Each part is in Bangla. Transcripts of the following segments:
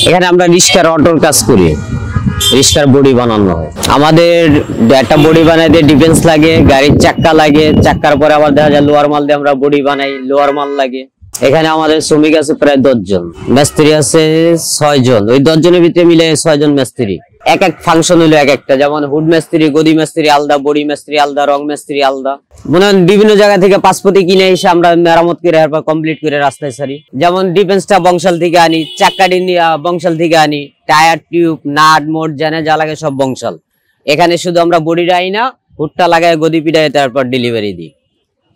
এখানে আমরা রিস্কার অটোর কাজ করি, রিস্কার বডি বানানো হয়। আমাদের একটা বডি বানাইতে ডিফেন্স লাগে, গাড়ির চাক্কা লাগে, চাক্কার পরে আবার দেখা যায় লোয়ার মাল দিয়ে আমরা বডি বানাই, লোয়ার মাল লাগে। এখানে আমাদের শ্রমিক আছে প্রায় 10 জন, মিস্ত্রি আছে 6 জন। ওই 10 জনের ভিতরে মিলে 6 জন মিস্ত্রি। এক এক ফাংশন হলো এক একটা, যেমন হুড মিস্ত্রি, গদি মিস্ত্রি আলাদা, বডি মিস্ত্রি আলাদা, রং মিস্ত্রি আলাদা। মনে হয় বিভিন্ন জায়গা থেকে পাসপোর্টে কিনে এসে আমরা মেরামত করে এরপর কমপ্লিট করে রাস্তায় সারি। যেমন ডিফেন্সটা বংশাল থেকে আনি, চাক্কাটি বংশাল থেকে আনি, টায়ার টিউব নাট মোট জানে যা লাগে সব বংশাল। এখানে শুধু আমরা বডিটা আনি না, হুডটা লাগায় গদি পিটায় তারপর ডেলিভারি দিই।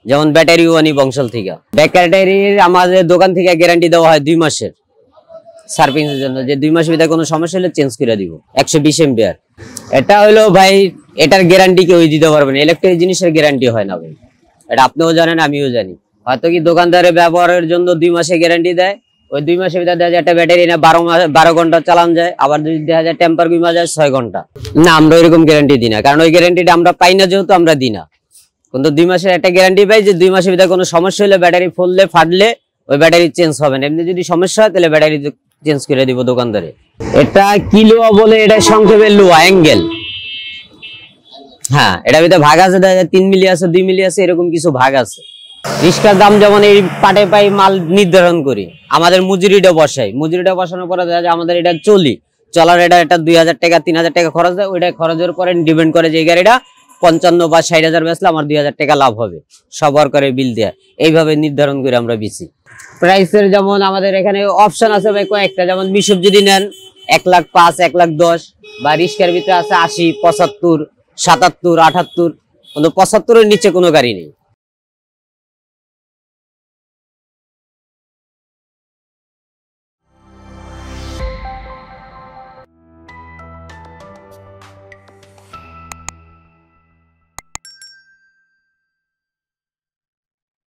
যেমন ব্যাটারিও আনি বংশাল থেকে। ব্যাটারির আমাদের দোকান থেকে গ্যারান্টি দেওয়া হয় 2 মাসের সার্ভিং এর জন্য, যে 2 মাসের ভিতরে কোনো সমস্যা হলে চেঞ্জ করে দিব। 120 এম্পিয়ার এটা হলো ভাই, এটার গ্যারান্টি কেউ দিতে পারবে না। ইলেকট্রিক জিনিসের গ্যারান্টি হয় না ভাই, এটা আপনিও জানেন আমিও জানি। হয়তো কি দোকানদারের ব্যবহারের জন্য 2 মাসের গ্যারান্টি দেয়, ওই 2 মাসের ভিতরে দেখা যায় একটা ব্যাটারি না 12 ঘন্টা চালান যায়, আবার যদি দেখা যায় টেম্পার কমা যায় 6 ঘন্টা। না, আমরা ওইরকম গ্যারান্টি দিই না, কারণ ওই গ্যারান্টিটা আমরা পাই না, যেহেতু আমরা দিই না। কিন্তু 2 মাসের একটা গ্যারান্টি পাই যে 2 মাসের ভিতরে কোনো সমস্যা হলে, ব্যাটারি ফুললে ফাটলে ওই ব্যাটারি চেঞ্জ হবে না। এমনি যদি সমস্যা হয় তাহলে ব্যাটারি চেঞ্জ করে দিব দোকানদারে। এটা কি লোহা বলে, এটা সংক্ষেপে লোহা অ্যাঙ্গেল। হ্যাঁ, এটার ভিতরে ভাগ আছে, 3 মিলি আছে, 2 মিলি আছে, এরকম কিছু ভাগ আছে। রিস্কার দাম যেমন এই পাটে পাই মাল নির্ধারণ করি, আমাদের মজুরিটা বসাই। মজুরিটা বসানোর পরে দেখা যায় আমাদের এটা চলার এটা 2000 টাকা 3000 টাকা খরচ দেয়। ওইটা খরচের পরে ডিপেন্ড করে যে এই গাড়িটা 55 বা 60,000 বেচলে আমার 2000 টাকা লাভ হবে, সবার করে বিল দেয়া। এইভাবে নির্ধারণ করে আমরা বেচি। প্রাইসের যেমন আমাদের এখানে অপশন আছে ভাই কয়েকটা, যেমন মিশুপ যদি নেন 1,05,000 1,10,000, বা রিস্কার ভিতরে আছে 80, 75, 77, 78, কিন্তু 75-এর নিচে কোনো গাড়ি নেই।